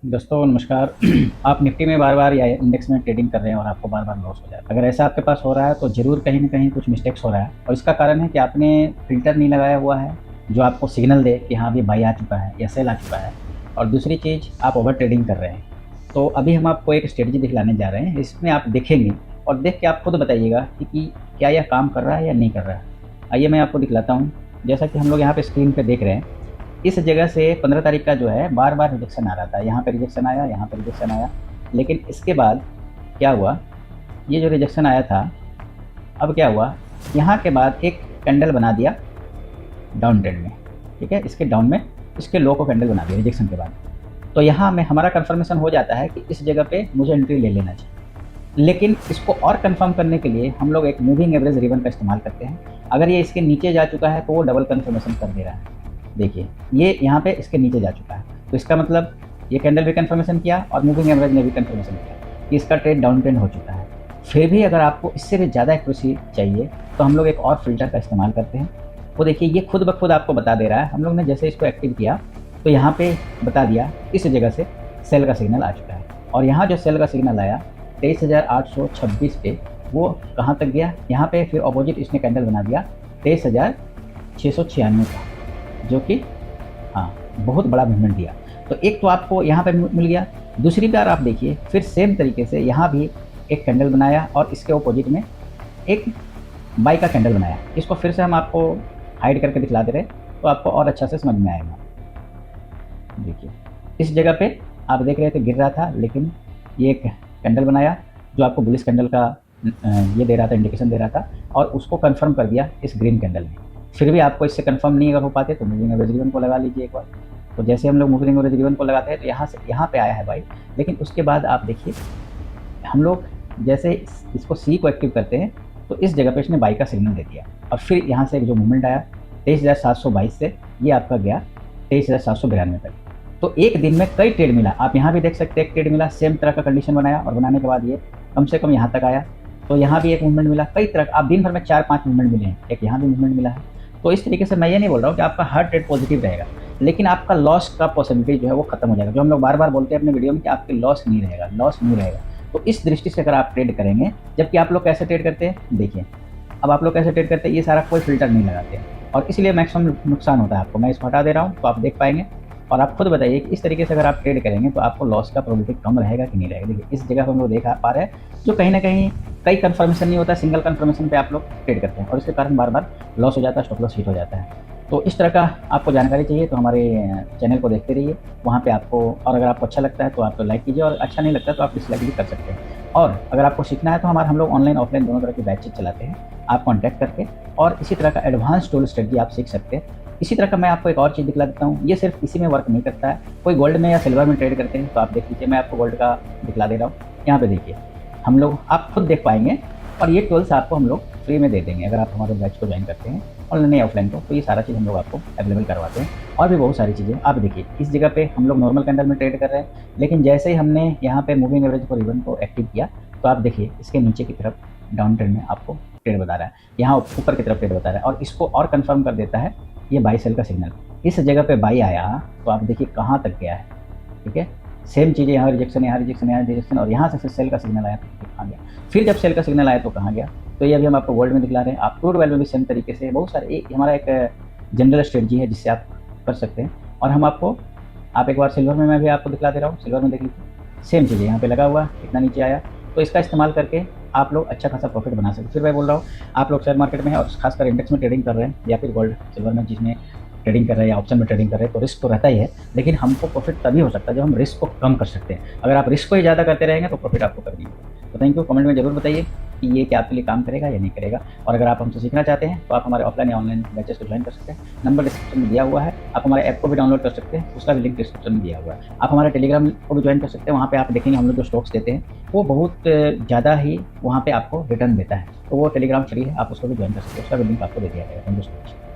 दोस्तों नमस्कार। आप निफ्टी में बार बार या इंडेक्स में ट्रेडिंग कर रहे हैं और आपको बार बार लॉस हो जाए। अगर ऐसा आपके पास हो रहा है तो ज़रूर कहीं ना कहीं कुछ मिस्टेक्स हो रहा है और इसका कारण है कि आपने फ़िल्टर नहीं लगाया हुआ है जो आपको सिग्नल दे कि हाँ अभी बाई आ चुका है या सेल आ चुका है। और दूसरी चीज़, आप ओवर ट्रेडिंग कर रहे हैं। तो अभी हम आपको एक स्ट्रेटजी दिखलाने जा रहे हैं, इसमें आप देखेंगे और देख के आप खुद बताइएगा कि क्या यह काम कर रहा है या नहीं कर रहा है। आइए मैं आपको दिखलाता हूँ। जैसा कि हम लोग यहाँ पे स्क्रीन पे देख रहे हैं, इस जगह से 15 तारीख का जो है बार बार रिजेक्शन आ रहा था। यहाँ पे रिजेक्शन आया, यहाँ पे रिजेक्शन आया, लेकिन इसके बाद क्या हुआ, ये जो रिजेक्शन आया था, अब क्या हुआ, यहाँ के बाद एक कैंडल बना दिया डाउन ट्रेंड में। ठीक है, इसके डाउन में इसके लो को कैंडल बना दिया रिजेक्शन के बाद। तो यहाँ में हमारा कंफर्मेशन हो जाता है कि इस जगह पे मुझे एंट्री ले लेना चाहिए। लेकिन इसको और कंफर्म करने के लिए हम लोग एक मूविंग एवरेज रिबन का इस्तेमाल करते हैं। अगर ये इसके नीचे जा चुका है तो वो डबल कंफर्मेशन कर दे रहा है। देखिए, ये यहाँ पे इसके नीचे जा चुका है, तो इसका मतलब ये कैंडल भी कंफर्मेशन किया और मूविंग एवरेज ने भी कंफर्मेशन किया कि इसका ट्रेड डाउन ट्रेंड हो चुका है। फिर भी अगर आपको इससे भी ज़्यादा एक्यूरेसी चाहिए तो हम लोग एक और फिल्टर का इस्तेमाल करते हैं। वो देखिए, ये खुद ब खुद आपको बता दे रहा है। हम लोग ने जैसे इसको एक्टिव किया तो यहाँ पे बता दिया इस जगह से सेल का सिग्नल आ चुका है। और यहाँ जो सेल का सिग्नल आया 23,826 पे, वो कहाँ तक गया, यहाँ पे फिर अपोजिट इसने कैंडल बना दिया 23,696 का, जो कि हाँ बहुत बड़ा मूवमेंट दिया। तो एक तो आपको यहाँ पे मिल गया। दूसरी बार आप देखिए, फिर सेम तरीके से यहाँ भी एक कैंडल बनाया और इसके अपोजिट में एक बाई का कैंडल बनाया। इसको फिर से हम आपको हाइड करके दिखला दे रहे तो आपको और अच्छा से समझ में आएगा। देखिए, इस जगह पे आप देख रहे थे गिर रहा था, लेकिन ये एक कैंडल बनाया जो आपको बुलिश कैंडल का ये दे रहा था, इंडिकेशन दे रहा था, और उसको कंफर्म कर दिया इस ग्रीन कैंडल में। फिर भी आपको इससे कंफर्म नहीं अगर हो पाते तो मूविंग एवरेज रिबन को लगा लीजिए एक बार। तो जैसे हम लोग मूविंग एवरेज रिबन को लगाते हैं तो यहाँ से यहाँ पे आया है भाई, लेकिन उसके बाद आप देखिए हम लोग जैसे इसको सी को एक्टिव करते हैं तो इस जगह पे इसने बाई का सिग्नल दे दिया। और फिर यहाँ से एक जो मूवमेंट आया 23,722 से ये आपका गया 23,792 तक। तो एक दिन में कई ट्रेड मिला। आप यहाँ भी देख सकते हैं, एक ट्रेड मिला, सेम तरह का कंडीशन बनाया और बनाने के बाद ये कम से कम यहाँ तक आया। तो यहाँ भी एक मूवमेंट मिला, कई तरह आप दिन भर में 4-5 मूवमेंट मिले हैं, एक यहाँ भी मूवमेंट मिला है। तो इस तरीके से मैं ये नहीं बोल रहा हूँ कि आपका हर ट्रेड पॉजिटिव रहेगा, लेकिन आपका लॉस का पॉसिबिलिटी जो है वो खत्म हो जाएगा। जो हम लोग बार बार बोलते हैं अपने वीडियो में कि आपकी लॉस नहीं रहेगा, लॉस नहीं रहेगा। तो इस दृष्टि से अगर आप ट्रेड करेंगे, जबकि आप लोग कैसे ट्रेड करते हैं देखिए, अब आप लोग कैसे ट्रेड करते हैं, ये सारा कोई फिल्टर नहीं लगाते हैं और इसलिए मैक्सिमम नुकसान होता है आपको। मैं इसको हटा दे रहा हूँ तो आप देख पाएंगे। और आप खुद बताइए कि इस तरीके से अगर आप ट्रेड करेंगे तो आपको लॉस का प्रोबेबिलिटी कम रहेगा कि नहीं रहेगा। देखिए, इस जगह पर हम लोग देख पा रहे हैं जो कहीं ना कहीं कई कंफर्मेशन नहीं होता, सिंगल कंफर्मेशन पे आप लोग ट्रेड करते हैं और इसके कारण बार बार लॉस हो जाता है, स्टॉप लॉस हिट हो जाता है। तो इस तरह का आपको जानकारी चाहिए तो हमारे चैनल को देखते रहिए, वहाँ पे आपको, और अगर आपको अच्छा लगता है तो आप तो लाइक कीजिए और अच्छा नहीं लगता है तो आप डिसलाइक भी कर सकते हैं। और अगर आपको सीखना है तो हम लोग ऑनलाइन ऑफलाइन दोनों तरह की बैचेज चलाते हैं, आप कॉन्टैक्ट करके और इसी तरह का एडवांस टूल स्ट्रेटजी आप सीख सकते हैं। इसी तरह का मैं आपको एक और चीज़ दिखला देता हूँ, ये सिर्फ इसी में वर्क नहीं करता है। कोई गोल्ड में या सिल्वर में ट्रेड करते हैं तो आप देख लीजिए, मैं आपको गोल्ड का दिखला दे रहा हूँ। यहाँ पे देखिए, हम लोग, आप खुद देख पाएंगे, और ये टूल्स आपको हम लोग फ्री में दे देंगे अगर आप हमारे बैच को ज्वाइन करते हैं ऑनलाइन या ऑफलाइन को। तो ये सारा चीज़ हम लोग आपको अवेलेबल करवाते हैं और भी बहुत सारी चीज़ें। आप देखिए, इस जगह पे हम लोग नॉर्मल कैंडल में ट्रेड कर रहे हैं, लेकिन जैसे ही हमने यहाँ पे मूविंग एवरेज को रिबन को एक्टिव किया तो आप देखिए इसके नीचे की तरफ डाउन ट्रेंड में आपको ट्रेड बता रहा है, यहाँ ऊपर की तरफ ट्रेड बता रहा है और इसको और कंफर्म कर देता है ये बाई सेल का सिग्नल। इस जगह पे बाई आया तो आप देखिए कहाँ तक गया है। ठीक है, सेम चीज़ें, यहाँ रिजेक्शन, यहाँ रिजेक्शन, यहाँ रिजेक्शन, और यहाँ से फिर सेल का सिग्नल आया तो कहाँ गया, फिर जब सेल का सिग्नल आया तो कहाँ गया। तो ये अभी हम आपको गोल्ड में दिखला रहे हैं। आप क्रूड ऑयल में भी सेम तरीके से बहुत सारे, हमारा एक जनरल स्ट्रेटजी है जिससे आप कर सकते हैं। और हम आपको, आप एक बार सिल्वर में मैं भी आपको दिखला दे रहा हूँ, सिल्वर में देख लीजिए, सेम चीज़ें यहाँ पे लगा हुआ, कितना नीचे आया। तो इसका इस्तेमाल करके आप लोग अच्छा खासा प्रॉफिट बना सकते हैं। फिर मैं बोल रहा हूँ, आप लोग शेयर मार्केट में हैं और खासकर इंडेक्स में ट्रेडिंग कर रहे हैं या फिर गोल्ड सिल्वर में जिसमें ट्रेडिंग कर रहे हैं या ऑप्शन में ट्रेडिंग कर रहे हैं, तो रिस्क तो रहता ही है, लेकिन हमको प्रॉफिट तभी हो सकता है जब हम रिस्क को कम कर सकते हैं। अगर आप रिस्क को ही ज़्यादा करते रहेंगे तो प्रॉफिट आपको करनी है। तो थैंक यू, कमेंट में जरूर बताइए कि ये क्या आपके लिए काम करेगा या नहीं करेगा। और अगर आप हमसे सीखना चाहते हैं तो आप हमारे ऑफलाइन या ऑनलाइन बैचेस को ज्वाइन कर सकते हैं। नंबर डिस्क्रिप्शन में दिया हुआ है। आप हमारे ऐप को भी डाउनलोड कर सकते हैं, उसका भी लिंक डिस्क्रिप्शन में दिया हुआ है। आप हमारे टेलीग्राम को भी ज्वाइन कर सकते हैं, वहाँ पे आप देखेंगे हम लोग जो स्टॉक्स देते हैं वो बहुत ज़्यादा ही वहाँ पे आपको रिटर्न देता है। तो वो टेलीग्राम फ्री है, आप उसको भी ज्वाइन कर सकते हैं, उसका भी लिंक आपको दे दिया जाएगा। Thank you so much.